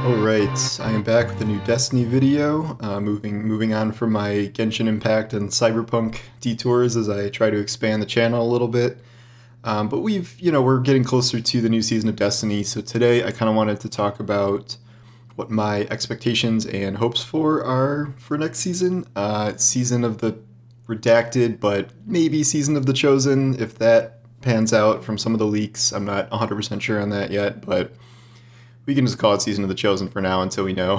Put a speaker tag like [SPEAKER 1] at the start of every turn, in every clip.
[SPEAKER 1] Alright, I am back with a new Destiny video, moving on from my Genshin Impact and Cyberpunk detours as I try to expand the channel a little bit. But we're getting closer to the new season of Destiny, so today I kind of wanted to talk about what my expectations and hopes are for next season. Season of the Redacted, but maybe Season of the Chosen, if that pans out from some of the leaks. I'm not 100% sure on that yet, but we can just call it Season of the Chosen for now until we know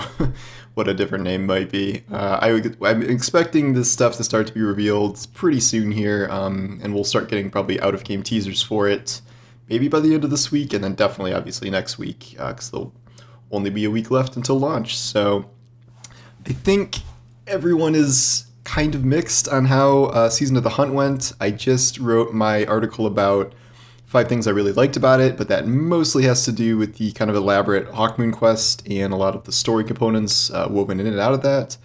[SPEAKER 1] what a different name might be. I'm expecting this stuff to start to be revealed pretty soon here, and we'll start getting probably out-of-game teasers for it, maybe by the end of this week, and then definitely, obviously, next week, because there'll only be a week left until launch. So I think everyone is kind of mixed on how Season of the Hunt went. I just wrote my article about 5 things I really liked about it, but that mostly has to do with the kind of elaborate Hawkmoon quest and a lot of the story components woven in and out of that.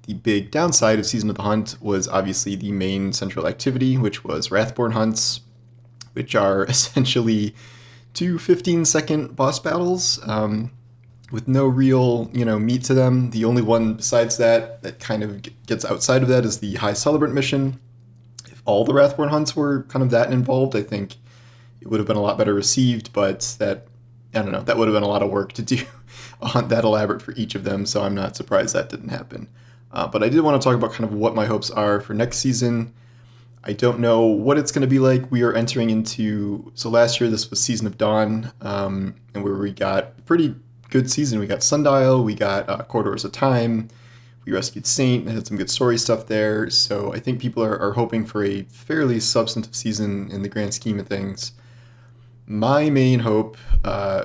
[SPEAKER 1] The big downside of Season of the Hunt was obviously the main central activity, which was Wrathborn hunts, which are essentially 2 15-second boss battles with no real, meat to them. The only one besides that kind of gets outside of that is the High Celebrant mission. If all the Wrathborn hunts were kind of that involved, I think it would have been a lot better received, but that would have been a lot of work to do a hunt that elaborate for each of them, so I'm not surprised that didn't happen. But I did want to talk about kind of what my hopes are for next season. I don't know what it's going to be like. We are entering into, so last year this was Season of Dawn, and where we got a pretty good season. We got Sundial, we got Corridors of Time, we rescued Saint, had some good story stuff there, so I think people are hoping for a fairly substantive season in the grand scheme of things. My main hope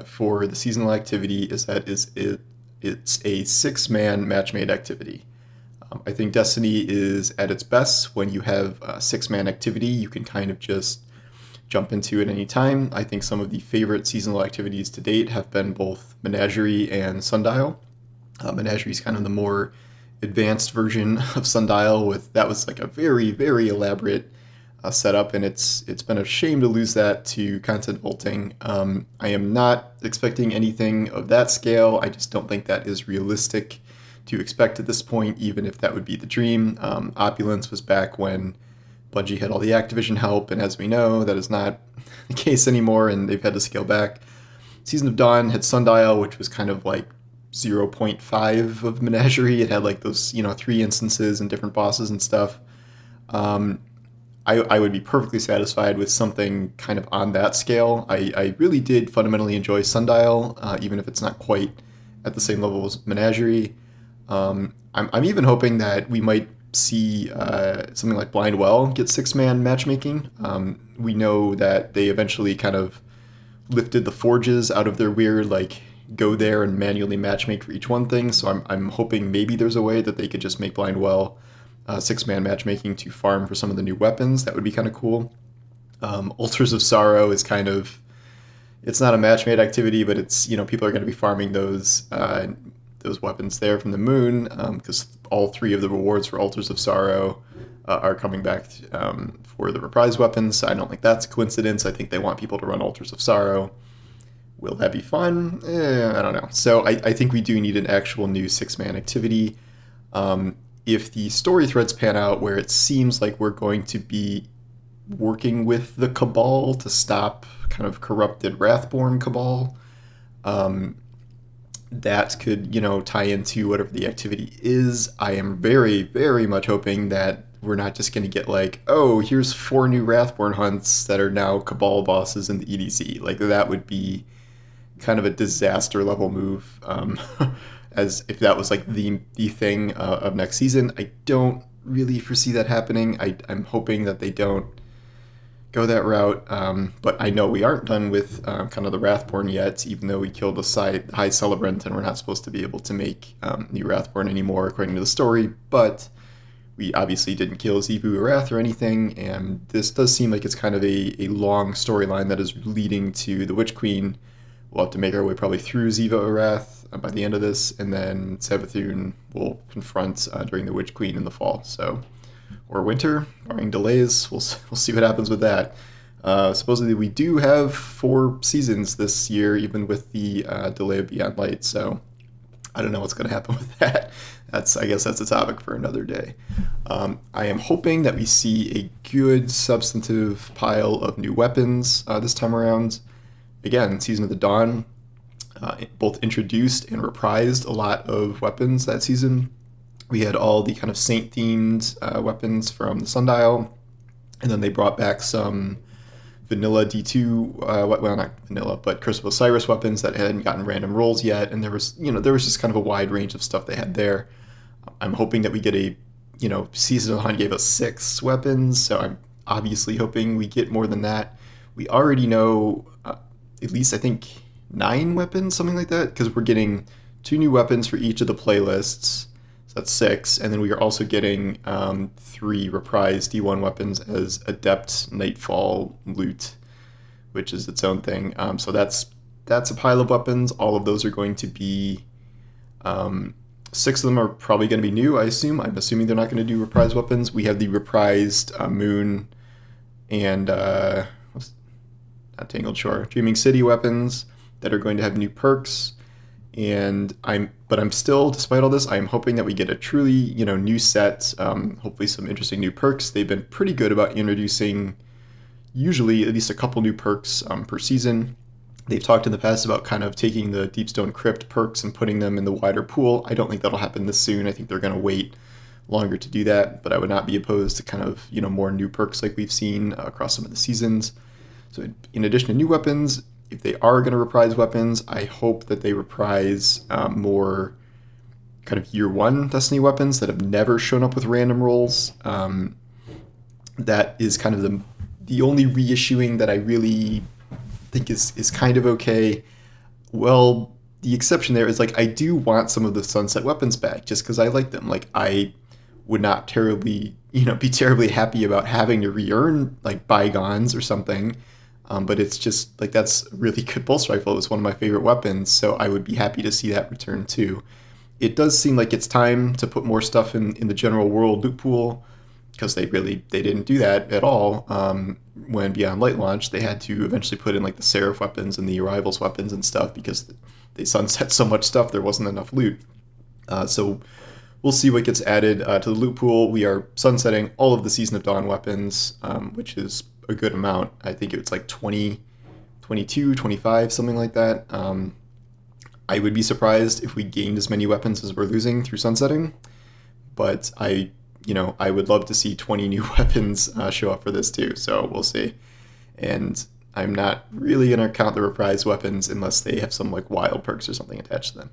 [SPEAKER 1] for the seasonal activity is that it's a 6-man match-made activity. I think Destiny is at its best when you have a 6-man activity. You can kind of just jump into it any time. I think some of the favorite seasonal activities to date have been both Menagerie and Sundial. Menagerie is kind of the more advanced version of Sundial. That was like a very, very elaborate setup, and it's been a shame to lose that to content vaulting. I am not expecting anything of that scale. I just don't think that is realistic to expect at this point, even if that would be the dream. Opulence was back when Bungie had all the Activision help, and as we know, that is not the case anymore, and they've had to scale back. Season of Dawn had Sundial, which was kind of like 0.5 of Menagerie. It had like those 3 instances and different bosses and stuff. I would be perfectly satisfied with something kind of on that scale. I really did fundamentally enjoy Sundial, even if it's not quite at the same level as Menagerie. I'm even hoping that we might see something like Blind Well get 6-man matchmaking. We know that they eventually kind of lifted the forges out of their weird, go there and manually matchmake for each one thing, so I'm hoping maybe there's a way that they could just make Blind Well 6-man matchmaking to farm for some of the new weapons. That would be kind of cool. Altars of Sorrow is kind of, it's not a match-made activity, but it's, people are going to be farming those weapons there from the moon, because all 3 of the rewards for Altars of Sorrow are coming back for the reprise weapons. So I don't think that's a coincidence. I think they want people to run Altars of Sorrow. Will that be fun? I don't know. So I think we do need an actual new 6-man activity. If the story threads pan out where it seems like we're going to be working with the Cabal to stop kind of corrupted Wrathborn Cabal, that could, tie into whatever the activity is. I am very, very much hoping that we're not just going to get here's 4 new Wrathborn hunts that are now Cabal bosses in the EDZ. That would be kind of a disaster level move. As if that was the thing of next season. I don't really foresee that happening. I'm hoping that they don't go that route, but I know we aren't done with kind of the Wrathborn yet, even though we killed the High Celebrant and we're not supposed to be able to make new Wrathborn anymore according to the story, but we obviously didn't kill Xivu Arath or anything, and this does seem like it's kind of a long storyline that is leading to the Witch Queen. We'll have to make our way probably through Xivu Arath by the end of this, and then Savathûn will confront during the Witch Queen in the fall. So, or winter, barring delays. We'll see what happens with that. Supposedly we do have 4 seasons this year, even with the delay of Beyond Light. So I don't know what's going to happen with that. I guess that's a topic for another day. I am hoping that we see a good substantive pile of new weapons this time around. Again, Season of the Dawn both introduced and reprised a lot of weapons that season. We had all the kind of saint-themed weapons from the Sundial, and then they brought back some vanilla D2, well, not vanilla, but Curse of Osiris weapons that hadn't gotten random rolls yet, and there was just kind of a wide range of stuff they had there. I'm hoping that we get Season of the Hunt gave us 6 weapons, so I'm obviously hoping we get more than that. We already know at least, I think, 9 weapons, something like that, because we're getting 2 new weapons for each of the playlists, so that's 6, and then we are also getting 3 reprised D1 weapons as Adept Nightfall loot, which is its own thing. So that's a pile of weapons. All of those are going to be 6 of them are probably going to be new, I assume. I'm assuming they're not going to do reprised weapons. We have the reprised Moon and not Tangled Shore, Dreaming City weapons that are going to have new perks. And I'm still, despite all this, I'm hoping that we get a truly, new set, hopefully some interesting new perks. They've been pretty good about introducing usually at least a couple new perks per season. They've talked in the past about kind of taking the Deepstone Crypt perks and putting them in the wider pool. I don't think that'll happen this soon. I think they're going to wait longer to do that, but I would not be opposed to kind of, more new perks like we've seen across some of the seasons. So in addition to new weapons, if they are going to reprise weapons, I hope that they reprise more kind of year 1 Destiny weapons that have never shown up with random rolls. That is kind of the only reissuing that I really think is kind of okay. Well, the exception there is I do want some of the sunset weapons back just because I like them. I would not terribly, be terribly happy about having to re-earn bygones or something. But it's just that's a really good pulse rifle. It was one of my favorite weapons, so I would be happy to see that return too. It does seem like it's time to put more stuff in the general world loot pool, because they didn't do that at all when Beyond Light launched. They had to eventually put in the Seraph weapons and the Arrivals weapons and stuff because they sunset so much stuff there wasn't enough loot. So we'll see what gets added to the loot pool. We are sunsetting all of the Season of Dawn weapons, which is a good amount. I think it's 20, 22, 25, something like that. I would be surprised if we gained as many weapons as we're losing through sunsetting, but I would love to see 20 new weapons show up for this too, so we'll see. And I'm not really going to count the reprised weapons unless they have some wild perks or something attached to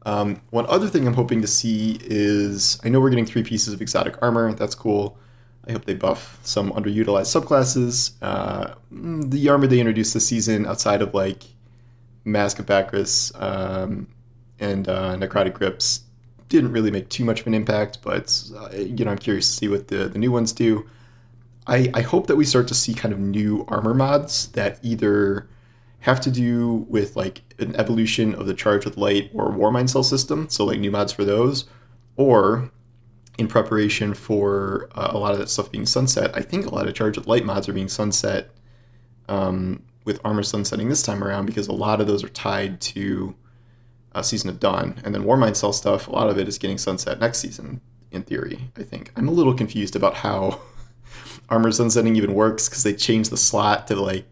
[SPEAKER 1] them. One other thing I'm hoping to see is, I know we're getting 3 pieces of exotic armor. That's cool. I hope they buff some underutilized subclasses. The armor they introduced this season, outside of Mask of Bacchus and Necrotic Grips, didn't really make too much of an impact, but I'm curious to see what the new ones do. I hope that we start to see kind of new armor mods that either have to do with an evolution of the Charge with Light or Warmind Cell system, so new mods for those, or in preparation for a lot of that stuff being sunset. I think a lot of Charge with Light mods are being sunset with armor sunsetting this time around, because a lot of those are tied to Season of Dawn. And then Warmind Cell stuff, a lot of it is getting sunset next season, in theory, I think. I'm a little confused about how armor sunsetting even works, because they changed the slot to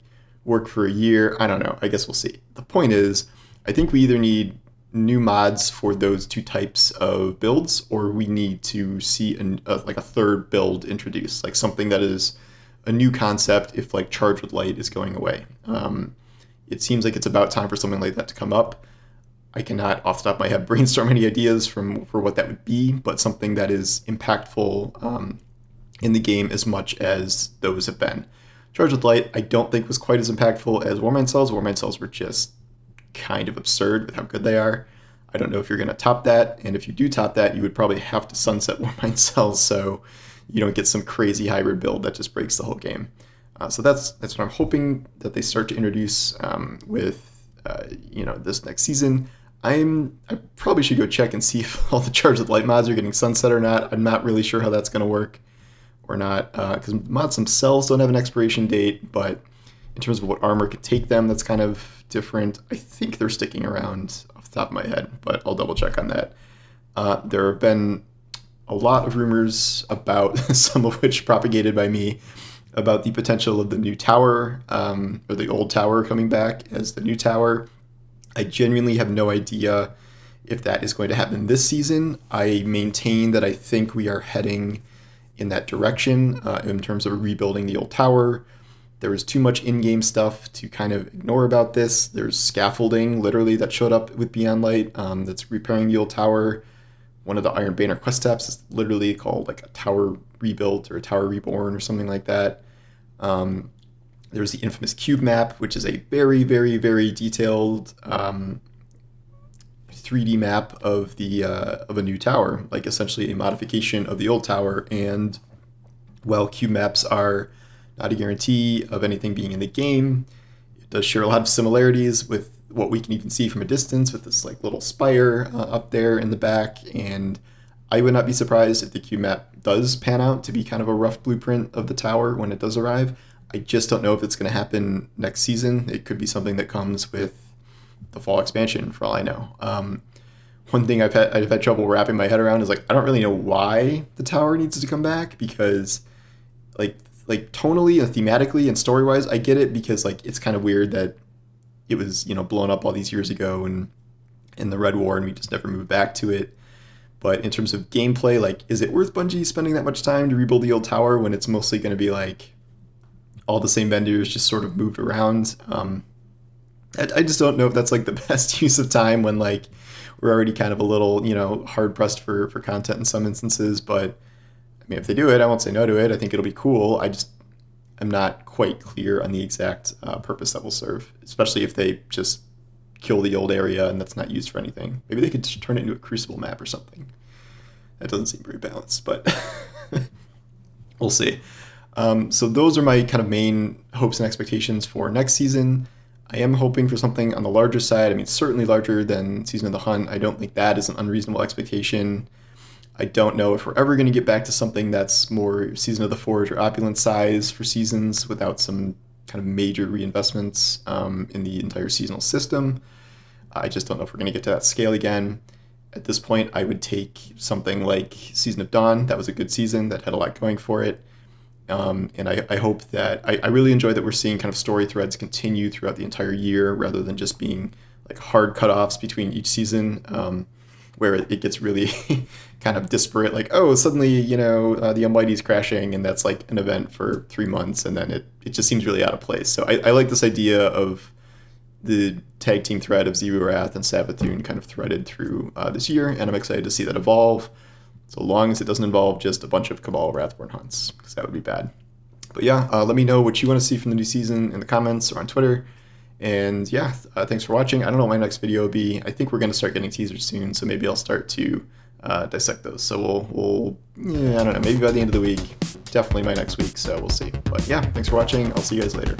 [SPEAKER 1] work for a year. I don't know. I guess we'll see. The point is, I think we either need new mods for those 2 types of builds, or we need to see a third build introduced, something that is a new concept if Charge with Light is going away. It seems like it's about time for something like that to come up. I cannot off the top of my head brainstorm any ideas for what that would be, but something that is impactful in the game as much as those have been. Charge with Light I don't think was quite as impactful as Warmind Cells. Warmind Cells were just kind of absurd with how good they are. I don't know if you're going to top that, and if you do top that, you would probably have to sunset Warmind Cells so you don't get some crazy hybrid build that just breaks the whole game. So that's what I'm hoping that they start to introduce with this next season. I probably should go check and see if all the Charge with Light mods are getting sunset or not. I'm not really sure how that's going to work or not, because mods themselves don't have an expiration date, but in terms of what armor could take them, that's kind of different. I think they're sticking around off the the top of my head, but I'll double check on that. There have been a lot of rumors about, some of which propagated by me, about the potential of the new tower, or the old tower coming back as the new tower. I genuinely have no idea if that is going to happen this season. I maintain that I think we are heading in that direction in terms of rebuilding the old tower. There was too much in-game stuff to kind of ignore about this. There's scaffolding, literally, that showed up with Beyond Light that's repairing the old tower. One of the Iron Banner quest steps is literally called like a tower rebuilt or a tower reborn or something like that. There's the infamous cube map, which is a very, very, very detailed 3D map of a new tower, like essentially a modification of the old tower. And while cube maps are not a guarantee of anything being in the game, it does share a lot of similarities with what we can even see from a distance with this like little spire up there in the back. And I would not be surprised if the cube map does pan out to be kind of a rough blueprint of the tower when it does arrive. I just don't know if it's going to happen next season. It could be something that comes with the fall expansion, for all I know. One thing I've had trouble wrapping my head around is like, I don't really know why the tower needs to come back, because like tonally and thematically and story wise, I get it, because like it's kind of weird that it was, blown up all these years ago and in the Red War, and we just never moved back to it. But in terms of gameplay, like, is it worth Bungie spending that much time to rebuild the old tower when it's mostly going to be like all the same vendors just sort of moved around? I just don't know if that's like the best use of time when like we're already kind of a little, hard pressed for content in some instances. But I mean, if they do it, I won't say no to it. I think it'll be cool. I'm not quite clear on the exact purpose that will serve, especially if they just kill the old area and that's not used for anything. Maybe they could just turn it into a Crucible map or something. That doesn't seem very balanced, but we'll see. So those are my kind of main hopes and expectations for next season. I am hoping for something on the larger side. I mean, certainly larger than Season of the Hunt. I don't think that is an unreasonable expectation. I don't know if we're ever going to get back to something that's more Season of the Forge or Opulent size for seasons without some kind of major reinvestments in the entire seasonal system. I just don't know if we're going to get to that scale again. At this point, I would take something like Season of Dawn. That was a good season that had a lot going for it. And I hope that I really enjoy that we're seeing kind of story threads continue throughout the entire year rather than just being like hard cutoffs between each season, where it gets really kind of disparate. Like, oh, suddenly, the Almighty's crashing and that's like an event for 3 months, and then it just seems really out of place. So I like this idea of the tag team thread of Zero Wrath and Savathûn kind of threaded through this year, and I'm excited to see that evolve. So long as it doesn't involve just a bunch of Cabal Wrathborn hunts, because that would be bad. But yeah, let me know what you want to see from the new season in the comments or on Twitter. And yeah, thanks for watching. I don't know what my next video will be. I think we're going to start getting teasers soon, so maybe I'll start to dissect those. So we'll I don't know, maybe by the end of the week. Definitely by next week, so we'll see. But yeah, thanks for watching. I'll see you guys later.